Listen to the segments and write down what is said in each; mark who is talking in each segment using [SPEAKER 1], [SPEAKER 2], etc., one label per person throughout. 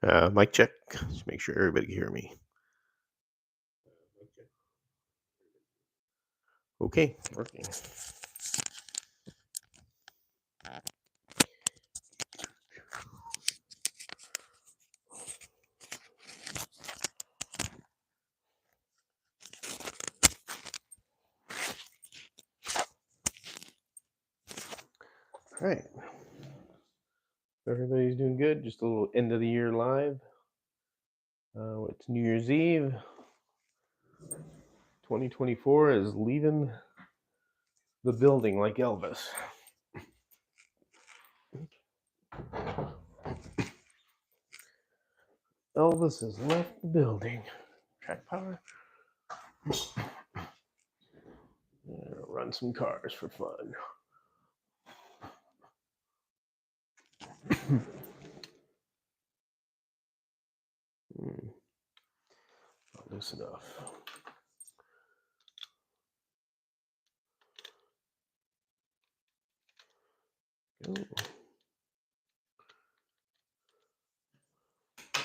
[SPEAKER 1] Mic check. Just make sure everybody can hear me. Okay, working. All right. Everybody's doing good. Just a little end of the year live. It's New Year's Eve. 2024 is leaving the building like Elvis. Elvis has left the building. Track power. Run some cars for fun. Not loose enough. Go.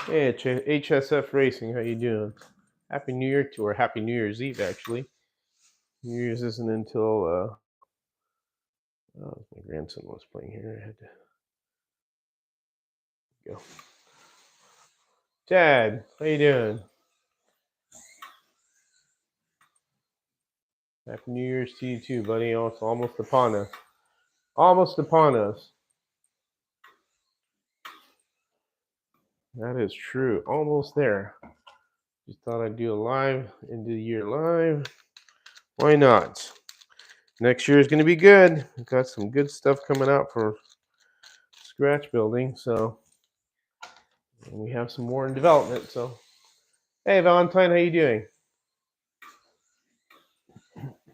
[SPEAKER 1] Hey, HSF Racing, how you doing? Happy New Year to, or Happy New Year's Eve, actually. New Year's isn't until my grandson was playing here. I had to go. Chad, how you doing? Happy New Year's to you too, buddy. It's almost upon us. Almost upon us. That is true. Almost there. Just thought I'd do a live, end of the year live. Why not? Next year is going to be good. We've got some good stuff coming out for scratch building. So we have some more in development. So, hey, Valentine, how you doing?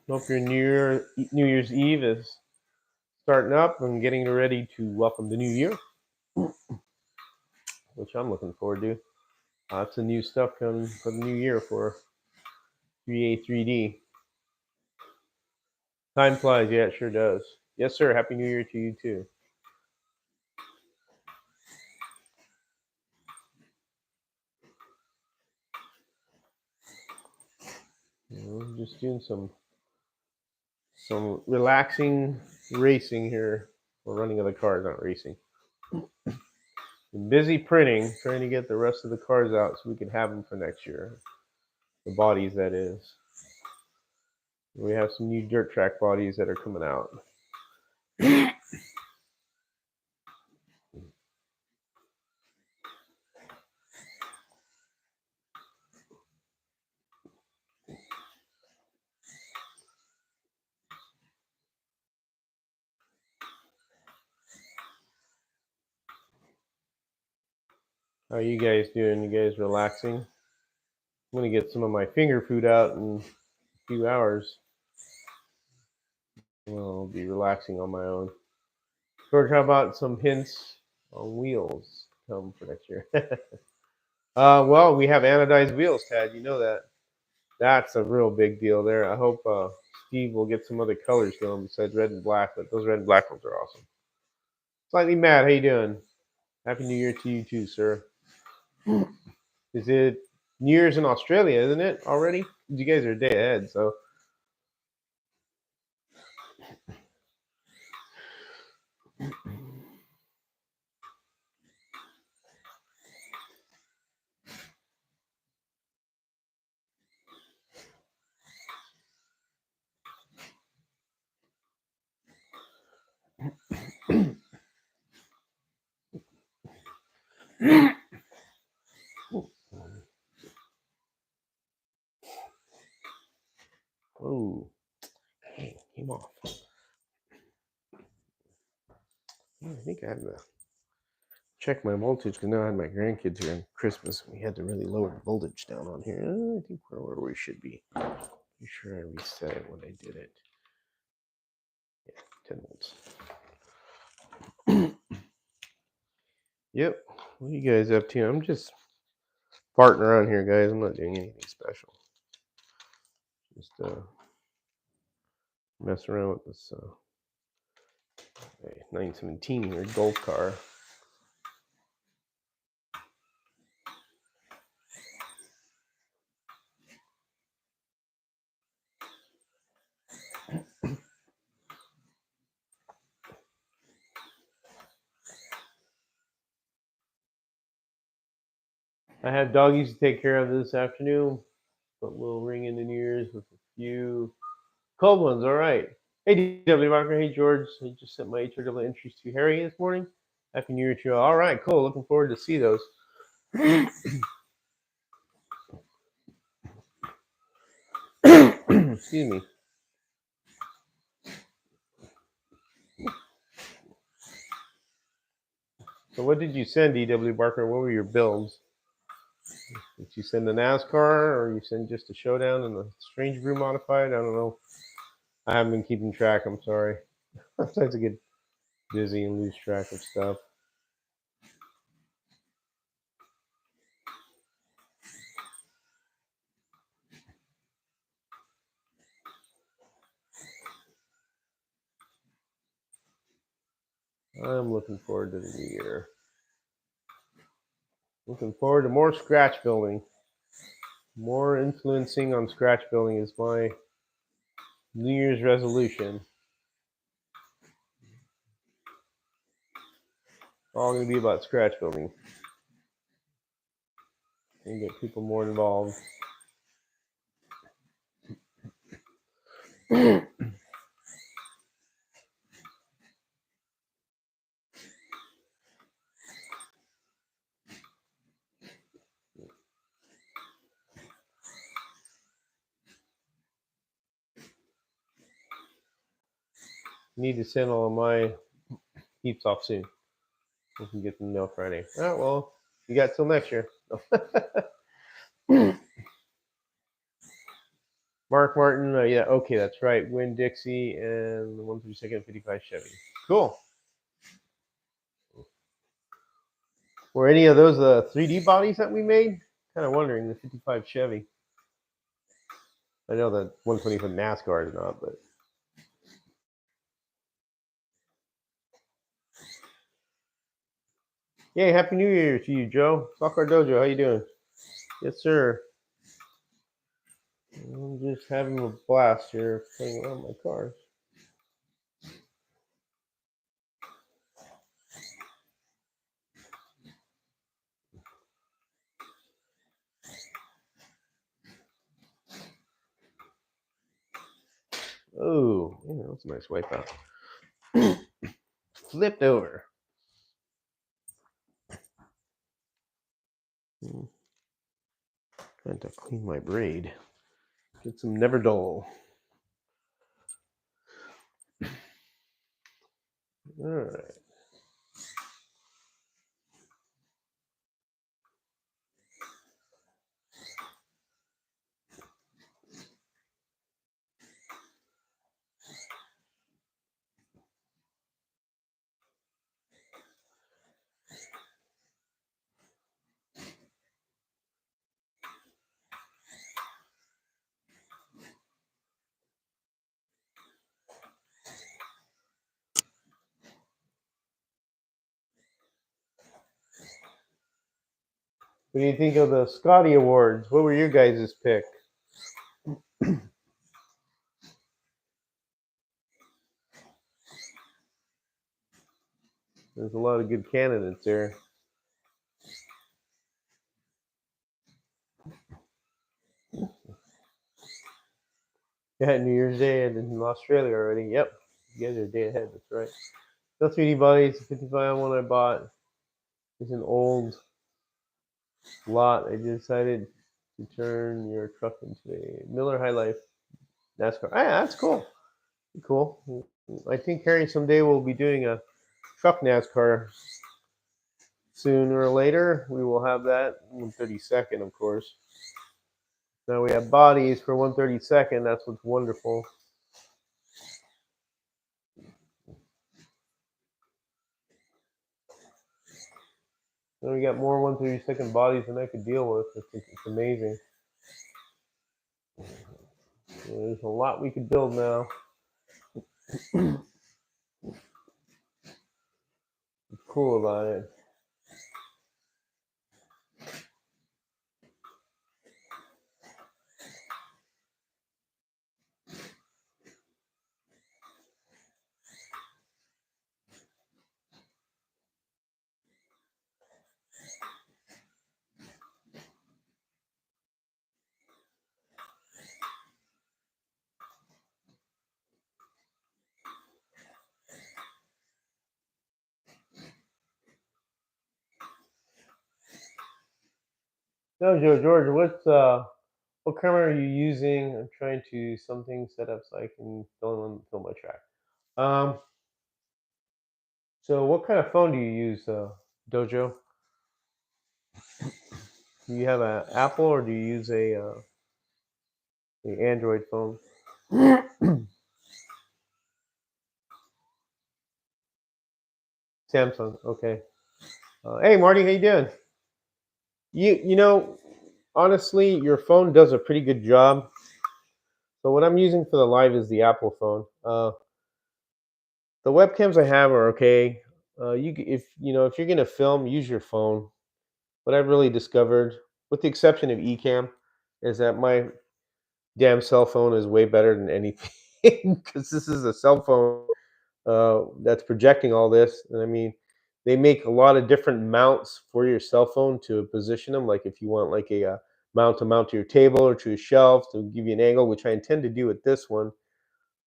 [SPEAKER 1] Hope your New Year's Eve is starting up and getting ready to welcome the new year, which I'm looking forward to. Lots of new stuff coming for the new year for 3A3D. Time flies, yeah, it sure does. Yes, sir. Happy New Year to you too. Just doing some relaxing racing here. We're running other cars, not racing. Been busy printing, trying to get the rest of the cars out so we can have them for next year. The bodies, that is. We have some new dirt track bodies that are coming out. How are you guys doing? You guys relaxing? I'm going to get some of my finger food out in a few hours. I'll be relaxing on my own. George, how about some hints on wheels come for next year? Well, we have anodized wheels, Tad. You know that. That's a real big deal there. I hope Steve will get some other colors going besides red and black, but those red and black ones are awesome. Slightly mad, how you doing? Happy New Year to you too, sir. Is it New Year's in Australia, isn't it, already? You guys are a day ahead, so. Oh, hey, came off. I think I had to check my voltage because now I had my grandkids here on Christmas. We had to really lower the voltage down on here. I think we're where we should be. Be sure I reset it when I did it. Yeah, 10 volts. Yep. What are you guys up to? I'm just farting around here, guys. I'm not doing anything special. Just mess around with this 917 here golf car. I have doggies to take care of this afternoon, but we'll ring in the New Year's with a few cold ones. All right. Hey, DW Rocker. Hey, George. I just sent my HRW entries to Harry this morning. Happy New Year to you all. All right, cool. Looking forward to see those. Excuse me. So what did you send, DW Barker? What were your builds? Did you send the NASCAR, or you send just a showdown and the Strange Brew modified? I don't know. I haven't been keeping track. I'm sorry. Sometimes I get busy and lose track of stuff. I'm looking forward to the new year. Looking forward to more scratch building. More influencing on scratch building is my New Year's resolution. All going to be about scratch building and get people more involved. Need to send all of my heaps off soon. We can get them mail Friday. Oh, well, you got till next year. Mark Martin, yeah, okay, that's right. Win Dixie and the 132nd 55 Chevy. Cool. Were any of those 3D bodies that we made? Kind of wondering, the 55 Chevy. I know that 120 NASCAR is not, but. Yay, Happy New Year to you, Joe. Soccer Dojo, how you doing? Yes, sir. I'm just having a blast here playing around my cars. Oh, yeah, that's a nice wipeout. Flipped over. Trying to clean my braid. Get some Never Dull. All right. What do you think of the Scotty Awards? What were your guys' pick? There's a lot of good candidates there. Yeah, New Year's Day and in Australia already. Yep, you guys are a day ahead. That's right. No 3D bodies. The 55 one I bought is an old lot. I decided to turn your truck into a Miller High Life NASCAR. Ah, that's cool. Cool. I think Harry someday will be doing a truck NASCAR sooner or later. We will have that 132nd, of course. Now we have bodies for 132nd. That's what's wonderful. Then we got more 132nd bodies than I could deal with. It's amazing. There's a lot we could build now. What's cool about it? No, George, what camera are you using? I'm trying to something set up so I can fill my track. Um, so what kind of phone do you use, Dojo? Do you have an Apple or do you use a Android phone? Samsung. Okay. Hey, Marty, how you doing? You know, honestly, your phone does a pretty good job. So what I'm using for the live is the Apple phone. The webcams I have are okay. If if you're gonna film, use your phone. What I've really discovered, with the exception of Ecamm, is that my damn cell phone is way better than anything because this is a cell phone that's projecting all this. And I mean, they make a lot of different mounts for your cell phone to position them. Like if you want like a mount to your table or to a shelf to give you an angle, which I intend to do with this one.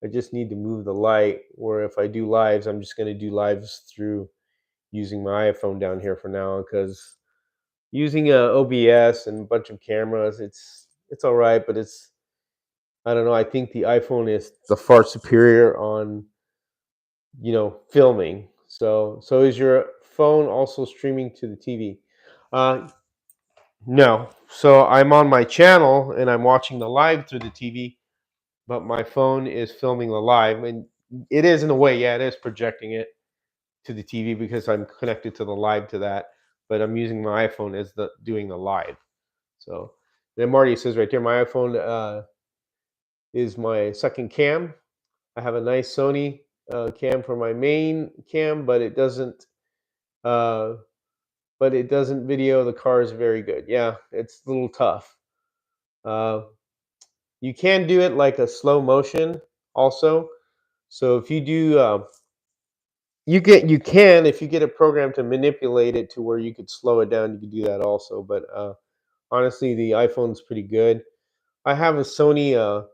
[SPEAKER 1] I just need to move the light. Or if I do lives, I'm just going to do lives through using my iPhone down here for now because using a OBS and a bunch of cameras, it's all right, but it's I don't know. I think the iPhone is the far superior on filming. So is your phone also streaming to the TV? Uh, no. So I'm on my channel and I'm watching the live through the TV, but my phone is filming the live, and it is in a way, yeah, it is projecting it to the TV because I'm connected to the live to that. But I'm using my iPhone as the doing the live. So then Marty says right there, my iPhone is my second cam. I have a nice Sony cam for my main cam, uh, but it doesn't video the cars very good. Yeah, it's a little tough. Uh, you can do it like a slow motion also. So if you do, you can if you get a program to manipulate it to where you could slow it down, you could do that also. But honestly, the iPhone's pretty good. I have a Sony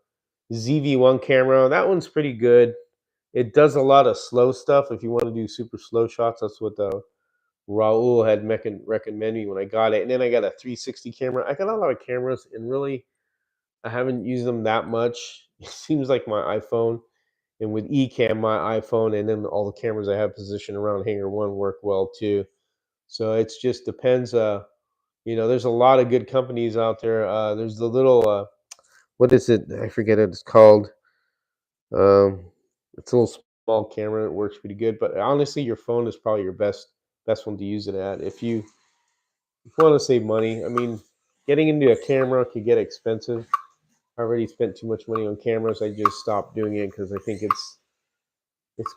[SPEAKER 1] ZV-1 camera. That one's pretty good. It does a lot of slow stuff. If you want to do super slow shots, that's what the Raul had recommended me when I got it. And then I got a 360 camera. I got a lot of cameras, and really, I haven't used them that much. It seems like my iPhone, and with Ecamm, my iPhone, and then all the cameras I have positioned around Hangar One work well too. So it just depends. There's a lot of good companies out there. There's the little what is it? I forget it. It's called. Um, it's a little small camera. It works pretty good. But honestly, your phone is probably your best one to use it at. If you want to save money, I mean, getting into a camera could get expensive. I already spent too much money on cameras. I just stopped doing it because I think it's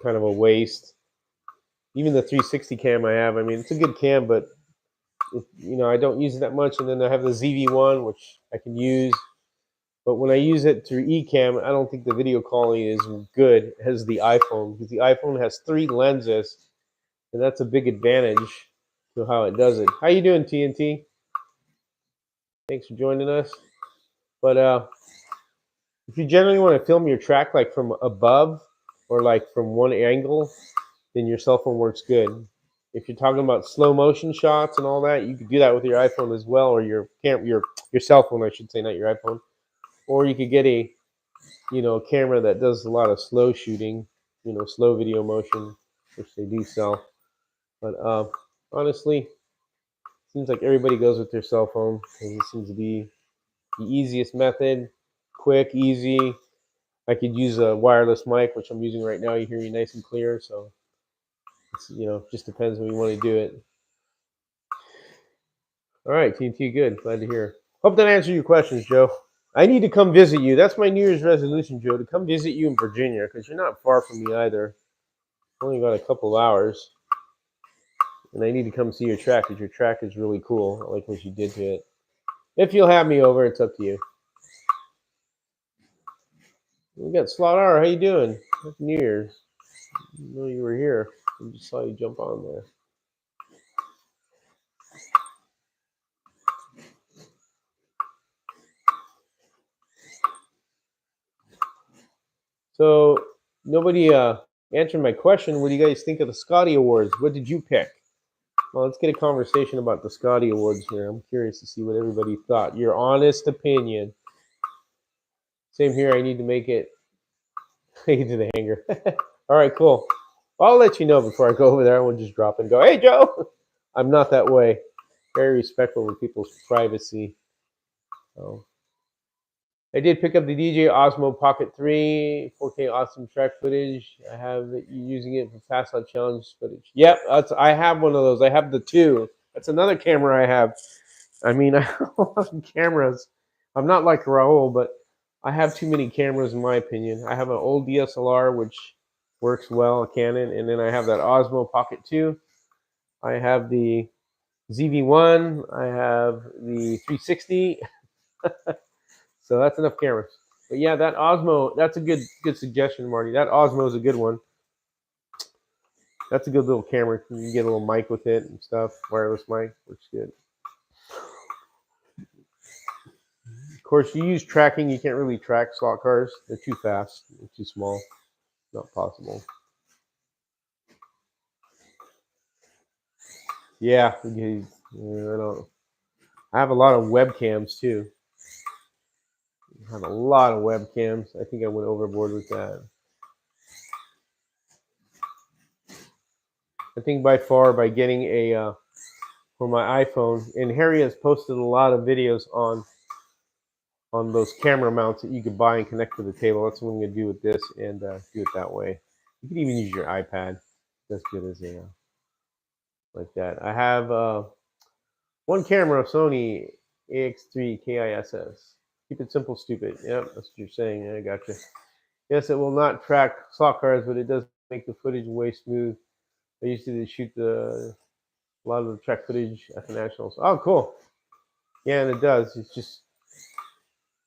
[SPEAKER 1] kind of a waste. Even the 360 cam I have, I mean, it's a good cam, but I don't use it that much. And then I have the ZV-1, which I can use. But when I use it through Ecamm, I don't think the video quality is good as the iPhone because the iPhone has 3 lenses, and that's a big advantage to how it does it. How you doing, TNT? Thanks for joining us. But if you generally want to film your track like from above or like from one angle, then your cell phone works good. If you're talking about slow motion shots and all that, you could do that with your iPhone as well, or your cell phone, I should say, not your iPhone. Or you could get a camera that does a lot of slow shooting, slow video motion, which they do sell. But honestly, seems like everybody goes with their cell phone because it seems to be the easiest method, quick, easy. I could use a wireless mic, which I'm using right now. You hear me nice and clear, so just depends when you want to do it. All right, TNT, good. Glad to hear. Hope that answered your questions, Joe. I need to come visit you. That's my New Year's resolution, Joe, to come visit you in Virginia because you're not far from me either. Only about a couple of hours, and I need to come see your track because your track is really cool. I like what you did to it. If you'll have me over, it's up to you. We got Slaughter. How you doing? Happy New Year's. I didn't know you were here. I just saw you jump on there. So nobody answered my question. What do you guys think of the Scotty Awards? What did you pick? Well, let's get a conversation about the Scotty Awards here. I'm curious to see what everybody thought. Your honest opinion. Same here. I need to make it to the hanger. All right, cool. I'll let you know before I go over there. I won't just drop and go, "Hey, Joe." I'm not that way. Very respectful of people's privacy. So, I did pick up the DJ Osmo Pocket 3, 4K awesome track footage. I have it using it for Fast Lap Challenge footage. Yep, I have one of those. I have the 2. That's another camera I have. I mean, I have a lot of cameras. I'm not like Raul, but I have too many cameras in my opinion. I have an old DSLR, which works well, a Canon, and then I have that Osmo Pocket 2. I have the ZV-1. I have the 360. So that's enough cameras. But yeah, that Osmo, that's a good suggestion, Marty. That Osmo is a good one. That's a good little camera. You can get a little mic with it and stuff. Wireless mic, works good. Of course, you use tracking. You can't really track slot cars. They're too fast. They're too small. Not possible. Yeah, I don't. I have a lot of webcams too. I have a lot of webcams. I think I went overboard with that. I think by far by getting a for my iPhone, and Harry has posted a lot of videos on those camera mounts that you could buy and connect to the table. That's what I'm going to do with this and do it that way. You can even use your iPad. That's good as a like that. I have one camera, Sony AX3 KISS. Keep it simple, stupid. Yep, that's what you're saying. I gotcha. Yes, it will not track slot cars, but it does make the footage way smooth. I used to shoot a lot of the track footage at the Nationals. Oh, cool. Yeah, and it does. It's just,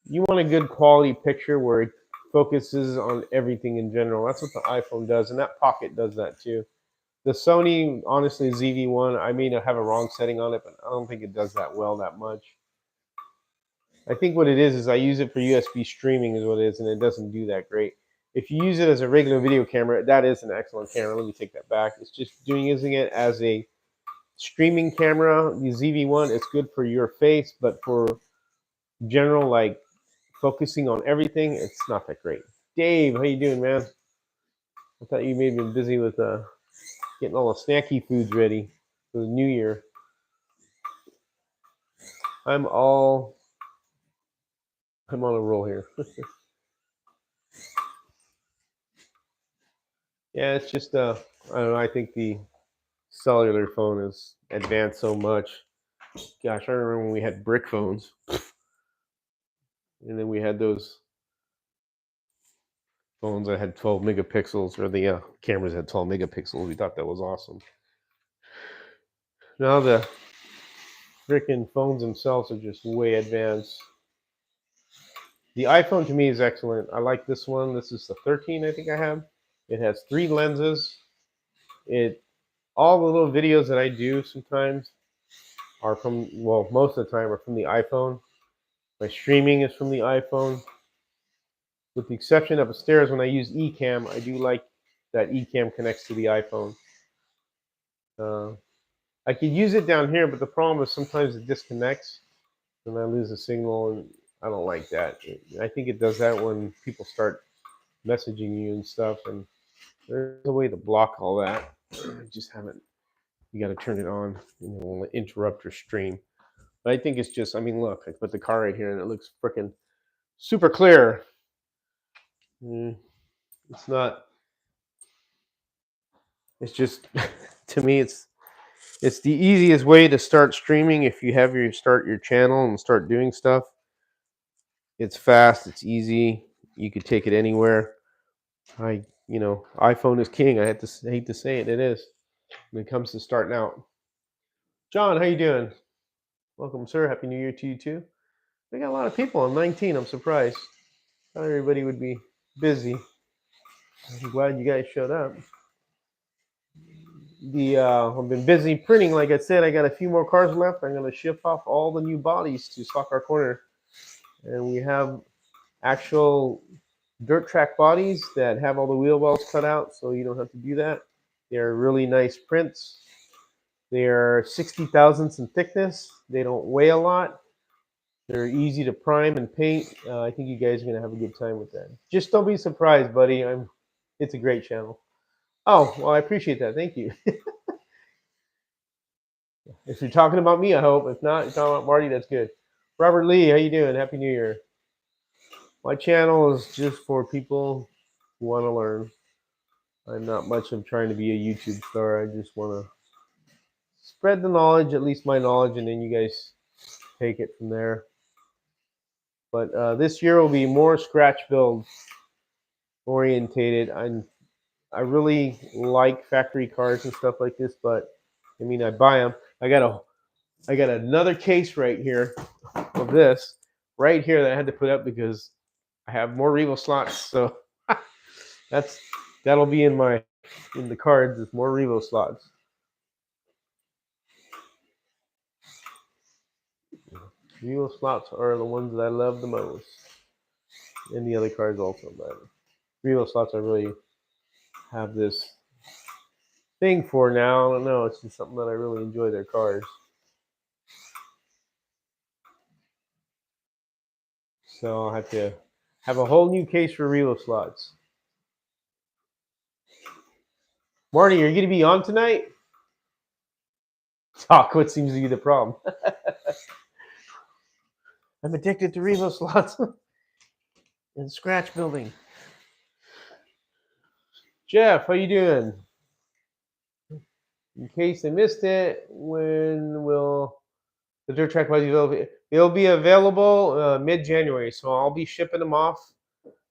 [SPEAKER 1] you want a good quality picture where it focuses on everything in general. That's what the iPhone does, and that Pocket does that too. The Sony, honestly, ZV-1, I may have a wrong setting on it, but I don't think it does that well that much. I think what it is I use it for USB streaming is what it is, and it doesn't do that great. If you use it as a regular video camera, that is an excellent camera. Let me take that back. It's just using it as a streaming camera. The ZV-1, it's good for your face, but for general, like, focusing on everything, it's not that great. Dave, how you doing, man? I thought you may have been busy with getting all the snacky foods ready for the new year. I'm on a roll here. Yeah, it's just I don't know. I think the cellular phone has advanced so much. Gosh, I remember when we had brick phones, and then we had those phones that had 12 megapixels, or the cameras had 12 megapixels. We thought that was awesome. Now the freaking phones themselves are just way advanced. The iPhone to me is excellent. I like this one. This is the 13, I think I have. It has 3 lenses. All the little videos that I do sometimes are from, well, most of the time are from the iPhone. My streaming is from the iPhone. With the exception of upstairs when I use eCam, I do like that eCam connects to the iPhone. I could use it down here, but the problem is sometimes it disconnects and I lose the signal, and I don't like that. I think it does that when people start messaging you and stuff, and there's a way to block all that. I just haven't. You got to turn it on, and it won't interrupt your stream. But I think it's just, I mean, look, I put the car right here and it looks freaking super clear. It's not, it's just, to me, it's the easiest way to start streaming. If you have start your channel and start doing stuff, it's fast, it's easy. You could take it anywhere. iPhone is king. I hate to say it. It is when it comes to starting out. John, how you doing? Welcome, sir. Happy New Year to you too. We got a lot of people. I'm 19. I'm surprised. Thought everybody would be busy. I'm glad you guys showed up. I've been busy printing. Like I said, I got a few more cars left. I'm going to ship off all the new bodies to Stock Car Corner, and we have actual dirt track bodies that have all the wheel wells cut out, so you don't have to do that. They're really nice prints. They are 60 thousandths in thickness. They don't weigh a lot. They're easy to prime and paint. I think you guys are gonna have a good time with that. Just don't be surprised, buddy. It's a great channel. Oh, well, I appreciate that. Thank you. If you're talking about me, I hope. If not, you're talking about Marty, that's good. Robert Lee, how you doing? Happy New Year. My channel is just for people who want to learn. I'm not much of trying to be a YouTube star. I just want to spread the knowledge, at least my knowledge, and then you guys take it from there. But this year will be more scratch build orientated. I really like factory cars and stuff like this, but I mean, I buy them. I got another case right here of this right here that I had to put up because I have more Revo slots. So that'll be in the cards. It's more Revo slots. Revo slots are the ones that I love the most, and the other cards also. But Revo slots I really have this thing for now. I don't know. It's just something that I really enjoy their cars. So I'll have to have a whole new case for Revo slots. Marty, are you going to be on tonight? Talk. What seems to be the problem? I'm addicted to Revo slots and scratch building. Jeff, how you doing? In case I missed it, when will the dirt track be available? It'll be available mid-January, so I'll be shipping them off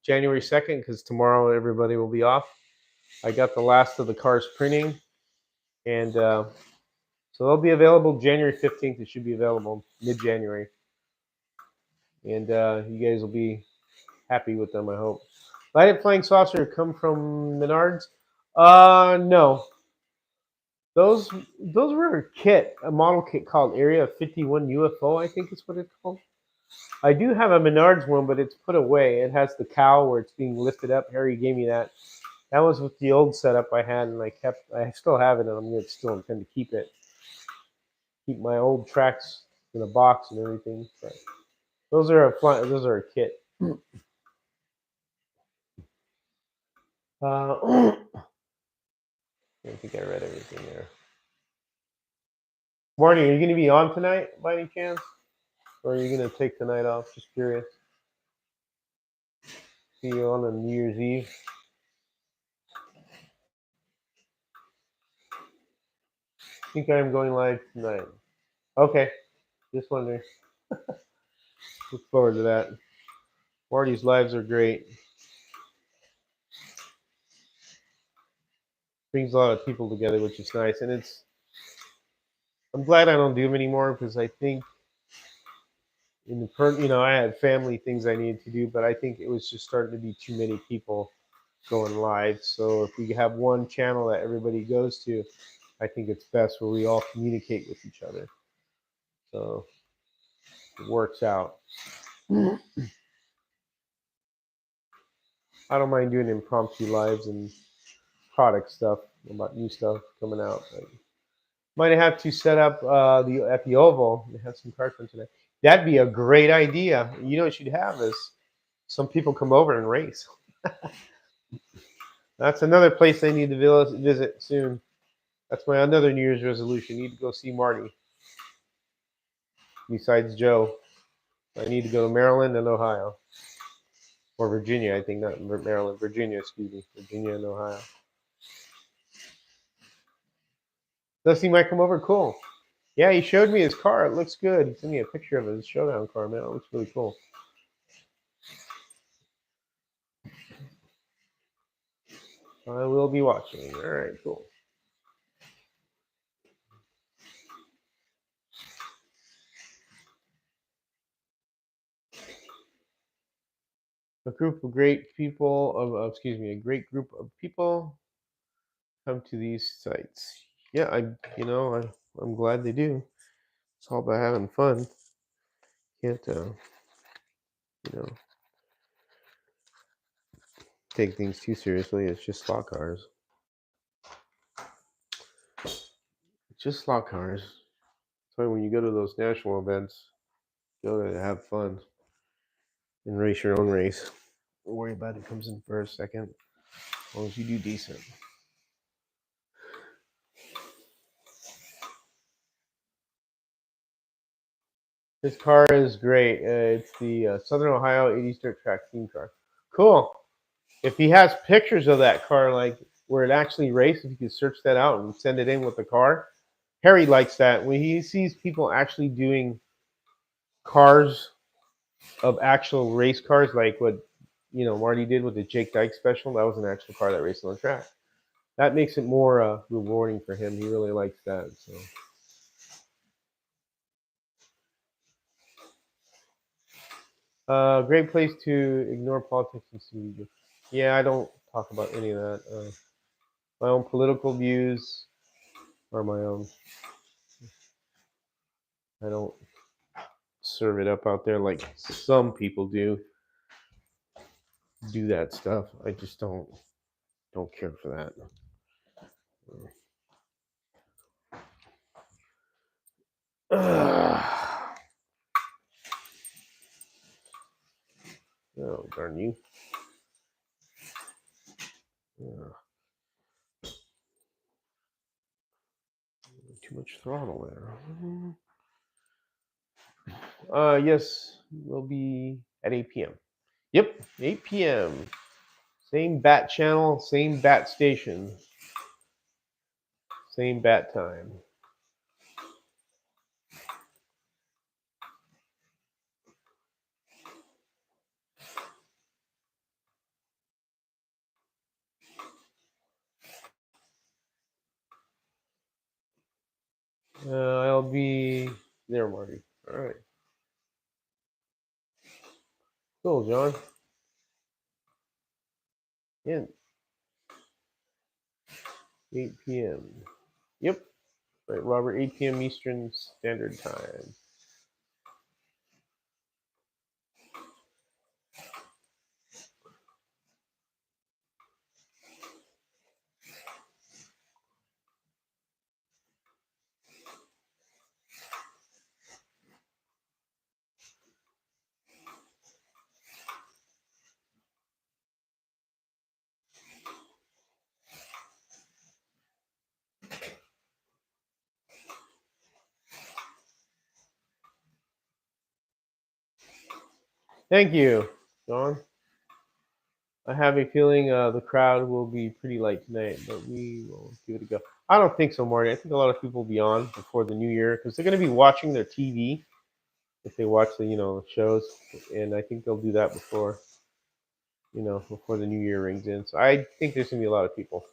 [SPEAKER 1] January 2nd because tomorrow everybody will be off. I got the last of the cars printing, and so they'll be available January 15th. It should be available mid-January, and you guys will be happy with them, I hope. Lighted flying saucer come from Menards? No. Those were a kit, a model kit called Area 51 UFO, I think is what it's called. I do have a Menards one, but it's put away. It has the cow where it's being lifted up. Harry gave me that. That was with the old setup I had, and I still have it, and I'm going to still intend to keep it. Keep my old tracks in a box and everything. But those are a kit. I think I read everything there. Marty, are you going to be on tonight by any chance? Or are you going to take the night off? Just curious. See you on New Year's Eve. I think I'm going live tonight. Okay. Just wondering. Look forward to that. Marty's lives are great. Brings a lot of people together, which is nice. And I'm glad I don't do them anymore because I think I had family things I needed to do, but I think it was just starting to be too many people going live. So if we have one channel that everybody goes to, I think it's best where we all communicate with each other. So it works out. I don't mind doing impromptu lives and product stuff about new stuff coming out. But might have to set up at the Oval and have some card fun today. That'd be a great idea. You know what you'd have is some people come over and race. That's another place I need to visit soon. That's my another New Year's resolution. I need to go see Marty. Besides Joe, I need to go to Maryland and Ohio. Or Virginia, I think, not Maryland. Virginia, excuse me. Virginia and Ohio. Dusty might come over. Cool. Yeah, he showed me his car. It looks good. He sent me a picture of his showdown car, man. It looks really cool. I will be watching. All right, cool. A group of great people a great group of people come to these sites. Yeah, I'm glad they do. It's all about having fun. Can't take things too seriously. It's just slot cars. It's Just slot cars. So when you go to those national events, go to have fun and race your own race. Don't worry about who comes in first, second, as long as you do decent. This car is great. It's the Southern Ohio 80s Dirt Track team car. Cool. If he has pictures of that car, like where it actually raced, if you could search that out and send it in with the car. Harry likes that. When he sees people actually doing cars of actual race cars, like what Marty did with the Jake Dyke special, that was an actual car that raced on the track. That makes it more rewarding for him. He really likes that. So, great place to ignore politics and see. Yeah, I don't talk about any of that. My own political views are my own. I don't serve it up out there like some people do that stuff. I just don't care for that. Oh, darn you. Too much throttle there. Yes, we'll be at 8 p.m. Yep, 8 p.m. Same bat channel, same bat station, same bat time. I'll be there, Marty. All right. Cool, John. In 8 p.m. Yep. Right, Robert, 8 p.m. Eastern Standard Time. Thank you, John. I have a feeling the crowd will be pretty light tonight, but we will give it a go. I don't think so, Marty. I think a lot of people will be on before the new year because they're going to be watching their TV if they watch the shows, and I think they'll do that before the new year rings in. So I think there's going to be a lot of people.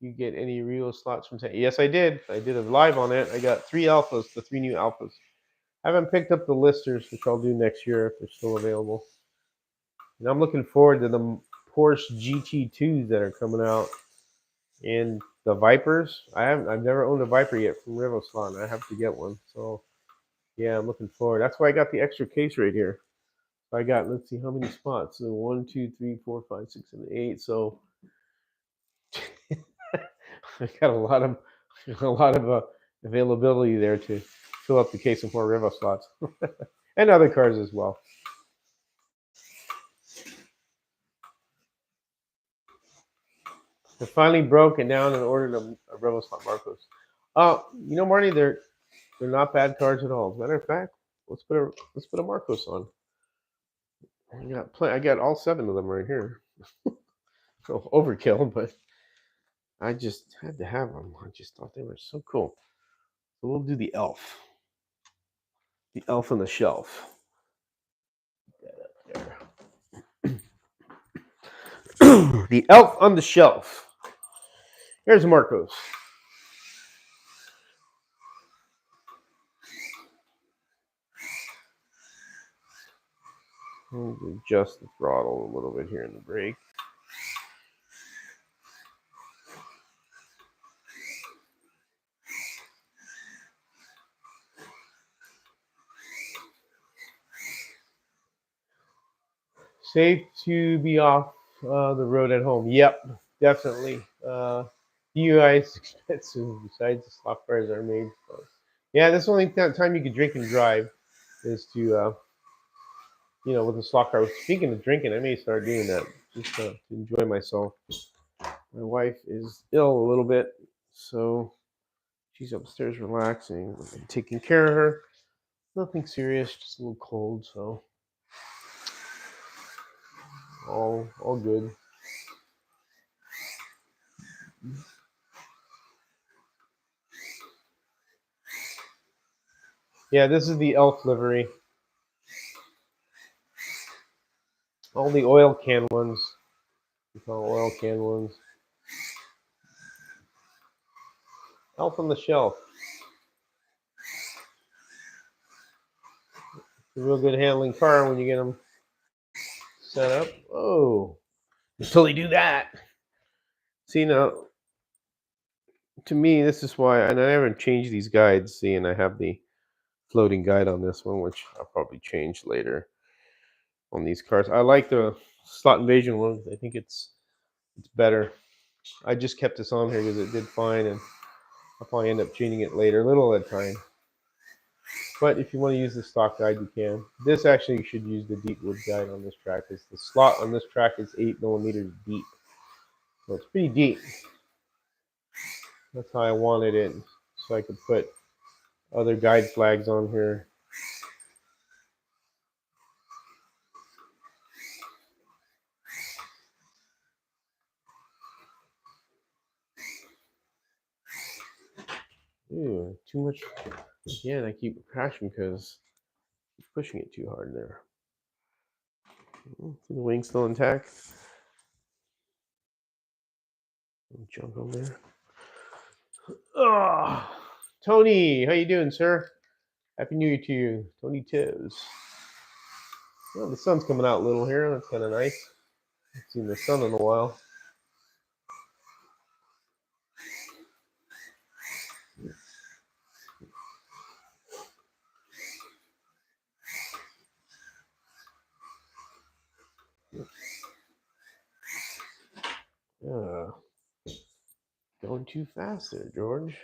[SPEAKER 1] You get any real slots from? Yes, I did. I did a live on it. I got 3 alphas, the 3 new alphas. I haven't picked up the listers, which I'll do next year if they're still available. And I'm looking forward to the Porsche GT2s that are coming out, and the Vipers. I've never owned a Viper yet from Rivoslot. I have to get one. So yeah, I'm looking forward. That's why I got the extra case right here. I got, let's see how many spots. So 1, 2, 3, 4, 5, 6, 7, 8. So I got a lot of availability there to fill up the case with more Rivo slots and other cars as well. I finally broke it down and ordered a Rivo slot Marcos. Marty, they're not bad cars at all. As a matter of fact, let's put a Marcos on. I got all 7 of them right here. Overkill, but I just had to have them. I just thought they were so cool. So we'll do the elf. The elf on the shelf. There. The elf on the shelf. Here's Marcos. We'll adjust the throttle a little bit here in the brake. Safe to be off The road at home. Yep, definitely. DUI is expensive. Besides, the slot cars are made. So. Yeah, this is the only time you can drink and drive is to, with the slot car. Speaking of drinking, I may start doing that just to enjoy myself. My wife is ill a little bit, so she's upstairs relaxing, taking care of her. Nothing serious, just a little cold, so all good. Yeah, this is the elf livery. All the oil can ones. We call oil can ones. Elf on the shelf. It's a real good handling car when you get them set up. Oh, until they do that. See, now, to me, this is why, and I haven't changed these guides. See, and I have the floating guide on this one, which I'll probably change later on these cars. I like the slot invasion one. I think it's better. I just kept this on here because it did fine, and I'll probably end up changing it later, a little at a time. But if you want to use the stock guide, you can. This actually, you should use the deep wood guide on this track, because the slot on this track is 8 millimeters deep. So it's pretty deep. That's how I wanted it, so I could put other guide flags on here. Ew, too much. Again, I keep crashing because I'm pushing it too hard there. The wing's still intact. Jump on there. Oh, Tony, how you doing, sir? Happy New Year to you, Tony Tibbs. Well, the sun's coming out a little here. That's kind of nice. Haven't seen the sun in a while. Going too fast there, George.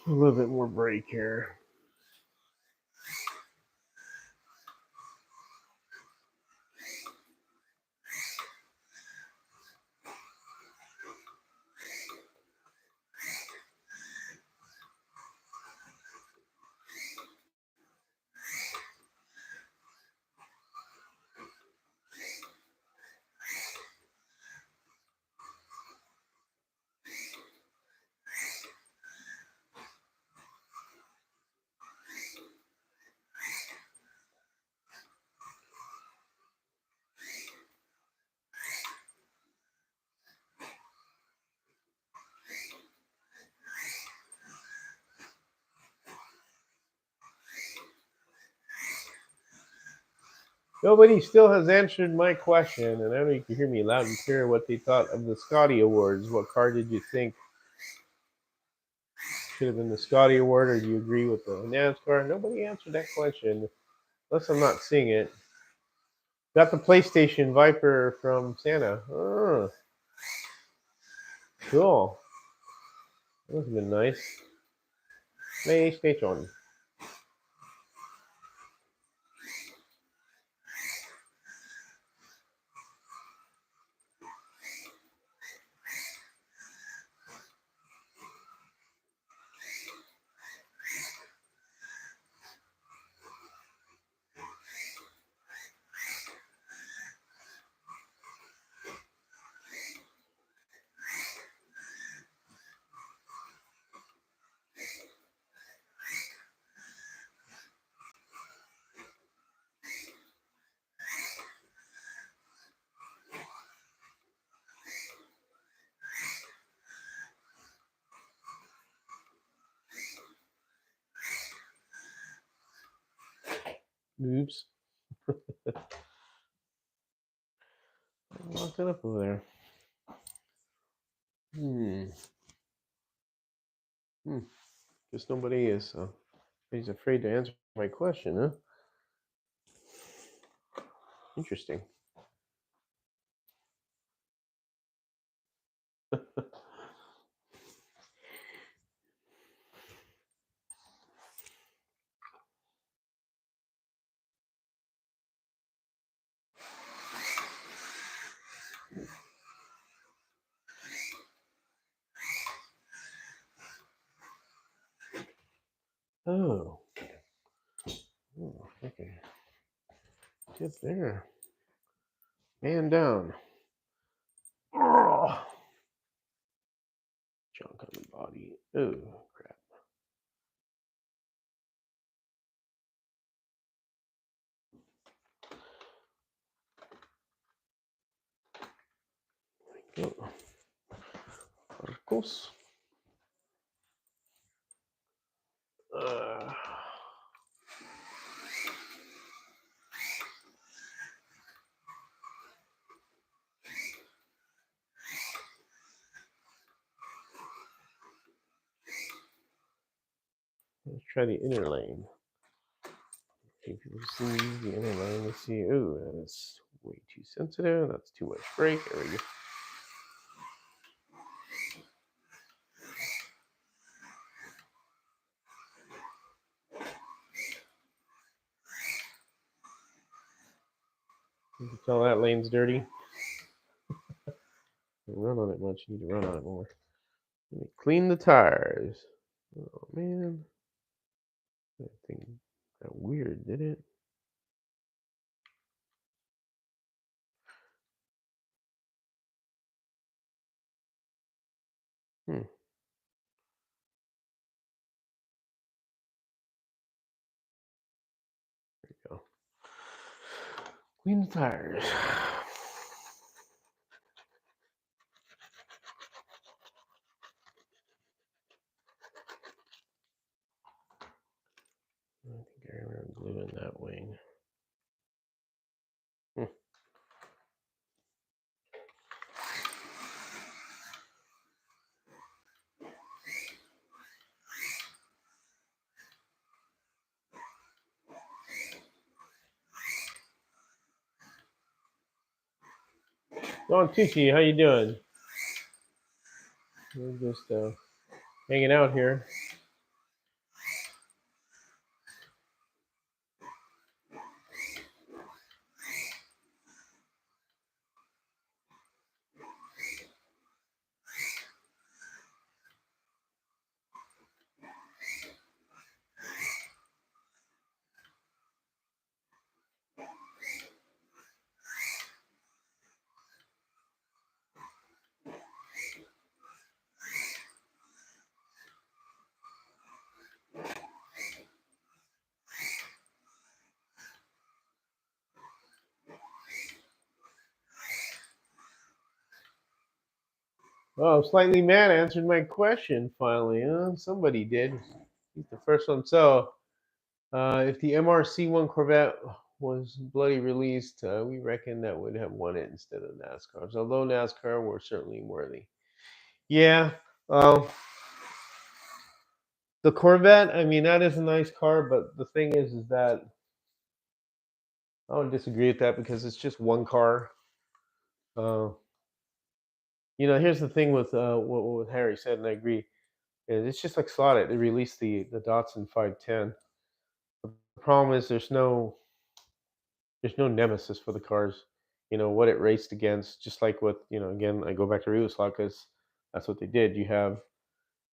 [SPEAKER 1] A little bit more brake here. Nobody still has answered my question, and I know you can hear me loud and clear what they thought of the Scotty Awards. What car did you think should have been the Scotty Award, or do you agree with the NASCAR? Nobody answered that question, unless I'm not seeing it. Got the PlayStation Viper from Santa. Oh, cool. That would have been nice. PlayStation. Oops. I locked it up over there. Guess nobody is, so he's afraid to answer my question, huh? Interesting. Oh. Oh, okay. Get there. Man down. Oh. Junk on the body. Oh, crap. There we go. Particles. Let's try the inner lane. If you see the inner lane, let's see. Oh, that's way too sensitive. That's too much brake. There we go. You can tell that lane's dirty. Don't run on it much. You need to run on it more. Let me clean the tires. Oh man, that thing got weird, did it? Hmm. There you go. Clean the tires. I think I remember glue in that wing. Hmm. Don Tucci, how you doing? We're just hanging out here. Oh, Slightly Mad answered my question finally. Somebody did. He's the first one. So, if the MRC1 Corvette was bloody released, we reckon that would have won it instead of NASCAR's. Although NASCAR were certainly worthy. Yeah. The Corvette, I mean, that is a nice car, but the thing is that I would disagree with that because it's just one car. Uh, here's the thing with what Harry said, and I agree. It's just like Slotted. They released the Datsun 510. The problem is there's no nemesis for the cars. What it raced against, just like with again, I go back to Slot because that's what they did. You have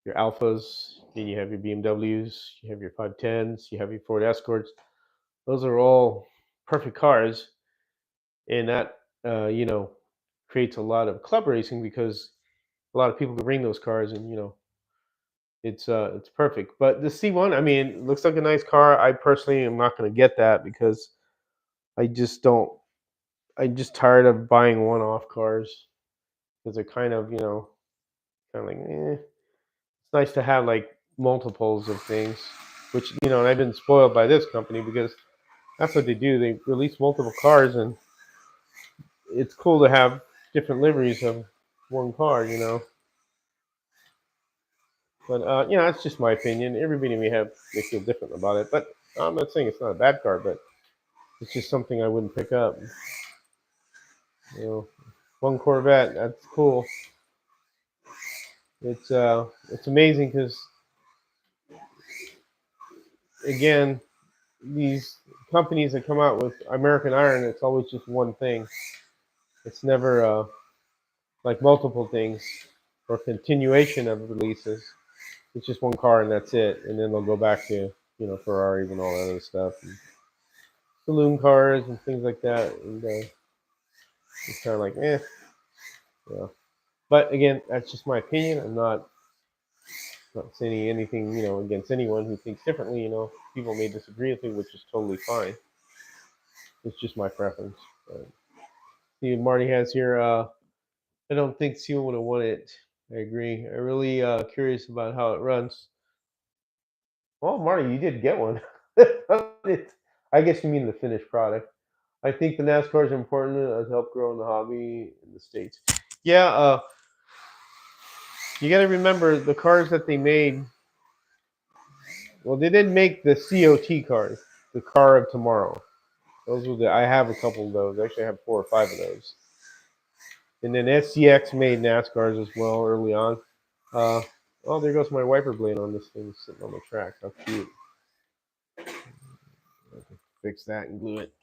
[SPEAKER 1] your Alphas, then you have your BMWs, you have your 510s, you have your Ford Escorts. Those are all perfect cars, and that creates a lot of club racing because a lot of people can bring those cars, and it's perfect. But the C1, I mean, it looks like a nice car. I personally am not going to get that because I just don't. I'm just tired of buying one-off cars because they're kind of like, It's nice to have like multiples of things, which and I've been spoiled by this company because that's what they do. They release multiple cars, and it's cool to have different liveries of one car. But that's just my opinion. Everybody may feel different about it. But I'm not saying it's not a bad car, but It's just something I wouldn't pick up. You know, one Corvette, that's cool. It's amazing because again, these companies that come out with American Iron, it's always just one thing. It's never like multiple things or continuation of releases. It's just one car and that's it, and then they'll go back to Ferraris and all that other stuff, and saloon cars and things like that, and it's kind of like yeah. But again, that's just my opinion. I'm not saying anything against anyone who thinks differently. People may disagree with me, which is totally fine. It's just my preference. But see, Marty has here. I don't think Seal would have won it. I agree. I'm really curious about how it runs. Well, Marty, you did get one. I guess you mean the finished product. I think the NASCAR is important to help grow in the hobby in the States. Yeah, you got to remember the cars that they made. Well, they didn't make the COT cars, the car of tomorrow. Those were I have a couple of those. Actually, I have 4 or 5 of those. And then SCX made NASCARs as well early on. Oh, there goes my wiper blade on this thing sitting on the track. How cute. I can fix that and glue it.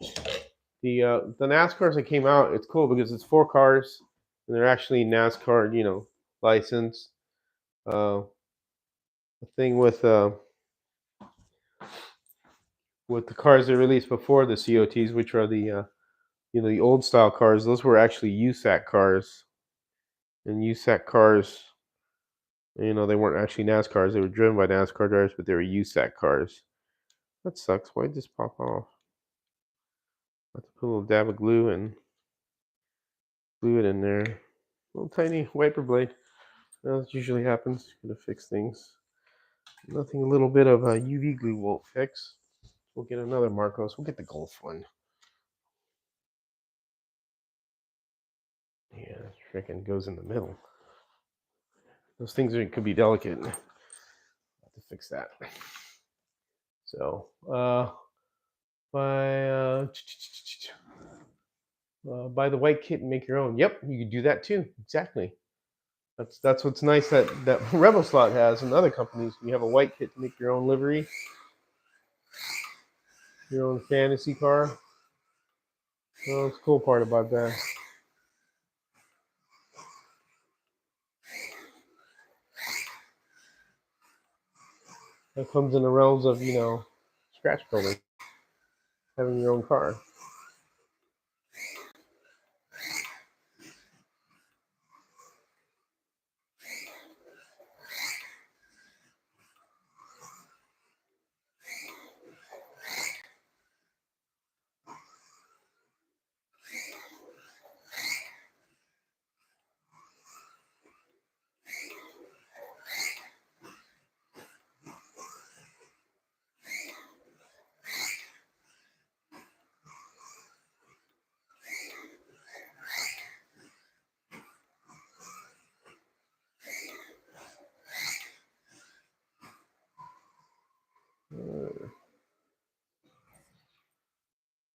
[SPEAKER 1] The NASCARs that came out, it's cool because it's 4 cars and they're actually NASCAR, licensed. The thing with the cars they released before the COTs, which are the old style cars, those were actually USAC cars. And USAC cars, they weren't actually NASCARs. They were driven by NASCAR drivers, but they were USAC cars. That sucks. Why did this pop off? I have to put a little dab of glue and glue it in there. Little tiny wiper blade. That usually happens. Gonna fix things. Nothing a little bit of UV glue won't fix. We'll get another Marcos. We'll get the Golf one. Yeah, freaking goes in the middle. Those things could be delicate. I'll have to fix that. So, buy the white kit and make your own. Yep, you could do that too. Exactly. That's what's nice that Rebel Slot has and other companies. You have a white kit to make your own livery, your own fantasy car. Well, that's the cool part about that. That comes in the realms of scratch building, having your own car.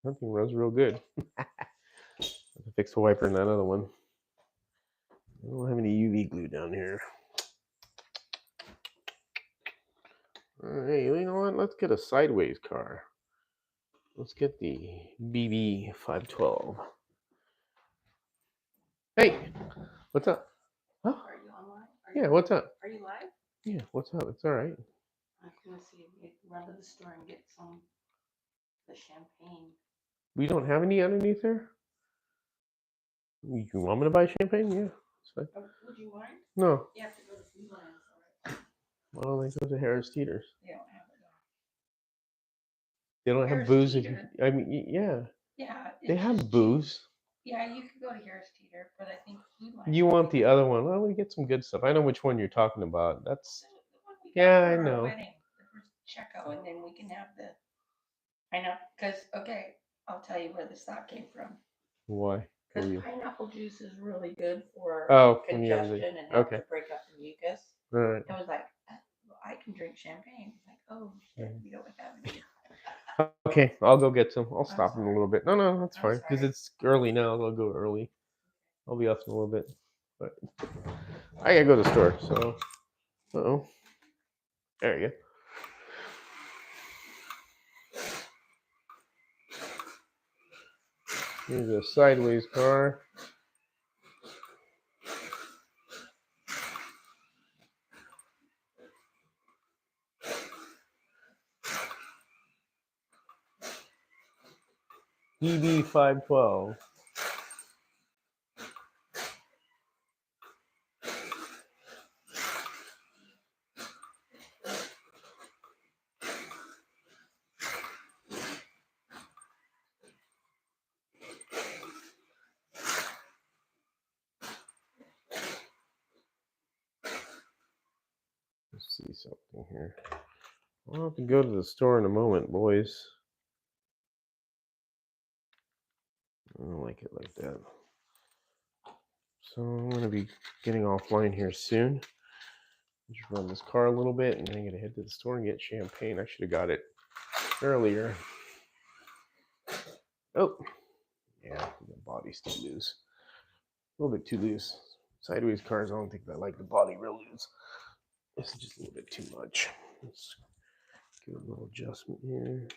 [SPEAKER 1] Something runs real good. I have to fix the wiper in that other one. I don't have any UV glue down here. Hey, you know what? Let's get a sideways car. Let's get the BB 512. Hey, what's up? Huh?
[SPEAKER 2] Are you online?
[SPEAKER 1] Yeah, what's up?
[SPEAKER 2] Are you live?
[SPEAKER 1] Yeah, what's up? It's all right.
[SPEAKER 2] I was gonna see if we could run to the store and get some the champagne.
[SPEAKER 1] We don't have any underneath there? You want me to buy champagne? Yeah.
[SPEAKER 2] Would you mind?
[SPEAKER 1] No.
[SPEAKER 2] You have to go to Food Lands, alright?
[SPEAKER 1] Well, they go to Harris Teeters.
[SPEAKER 2] They don't have it though.
[SPEAKER 1] They don't
[SPEAKER 2] Harris
[SPEAKER 1] have booze.
[SPEAKER 2] Teeter.
[SPEAKER 1] I mean, yeah.
[SPEAKER 2] Yeah.
[SPEAKER 1] They have booze.
[SPEAKER 2] Yeah, you could go to Harris Teeter, but I think Food Lands.
[SPEAKER 1] You want the other one? Well, we get some good stuff. I know which one you're talking about. That's
[SPEAKER 2] the one we got
[SPEAKER 1] yeah,
[SPEAKER 2] for
[SPEAKER 1] I
[SPEAKER 2] our
[SPEAKER 1] know.
[SPEAKER 2] wedding, the first Checo, and then we can have the. I know, because okay, I'll tell you where this thought came from.
[SPEAKER 1] Why?
[SPEAKER 2] Because pineapple juice is really good for
[SPEAKER 1] congestion
[SPEAKER 2] and help to break up the mucus.
[SPEAKER 1] All right.
[SPEAKER 2] It was like, I can drink champagne. Like, oh shit, we don't have any.
[SPEAKER 1] Okay, I'll go get some. I'll stop in a
[SPEAKER 2] sorry.
[SPEAKER 1] little bit. No, that's
[SPEAKER 2] I'm
[SPEAKER 1] fine because
[SPEAKER 2] sorry.
[SPEAKER 1] it's early now. I'll go early. I'll be up in a little bit, but I gotta go to the store. So, uh-oh, there you go. Here's a sideways car. EB512. Let's see something here. I'll have to go to the store in a moment, boys. I don't like it like that. So I'm going to be getting offline here soon. Just run this car a little bit, and then I'm going to head to the store and get champagne. I should have got it earlier. Oh, yeah, the body's too loose. A little bit too loose. Sideways cars, I don't think I like the body real loose. This is just a little bit too much. Let's give it a little adjustment here.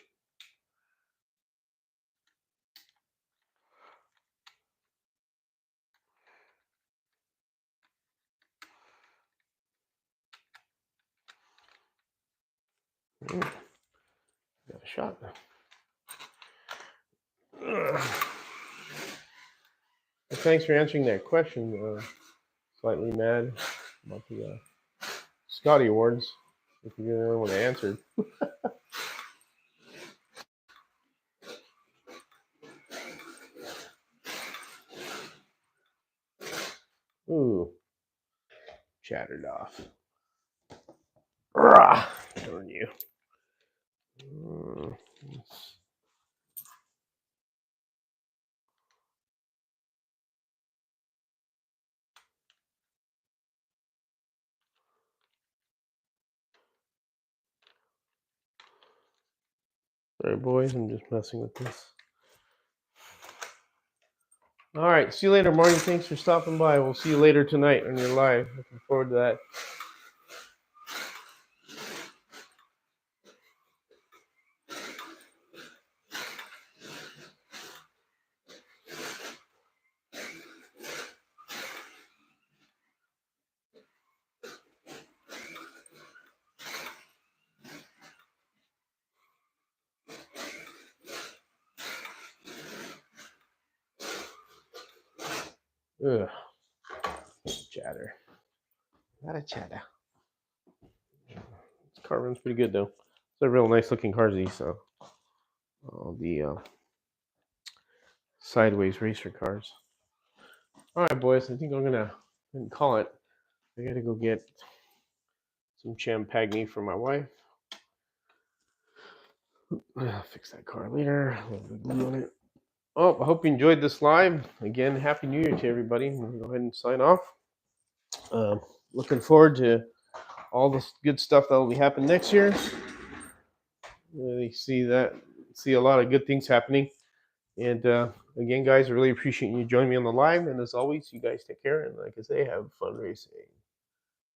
[SPEAKER 1] Got a shot. Thanks for answering that question. Slightly mad about the Scotty Awards. If you're the only one that answered. Ooh, chattered off. Rah, darn you. Sorry, boys, I'm just messing with this. All right, see you later, Marty. Thanks for stopping by. We'll see you later tonight on your live. Looking forward to that. Ugh. Chatter. A lot of chatter. This car runs pretty good, though. It's a real nice looking car, these. So, the sideways racer cars. All right, boys. I think I'm gonna call it. I gotta go get some champagne for my wife. I'll fix that car later. A little bit of glue on it. Oh, I hope you enjoyed this live. Again, Happy New Year to everybody. I'm gonna go ahead and sign off. Looking forward to all this good stuff that will be happening next year. Really see a lot of good things happening. And again, guys, I really appreciate you joining me on the live. And as always, you guys take care. And like I say, have fun racing.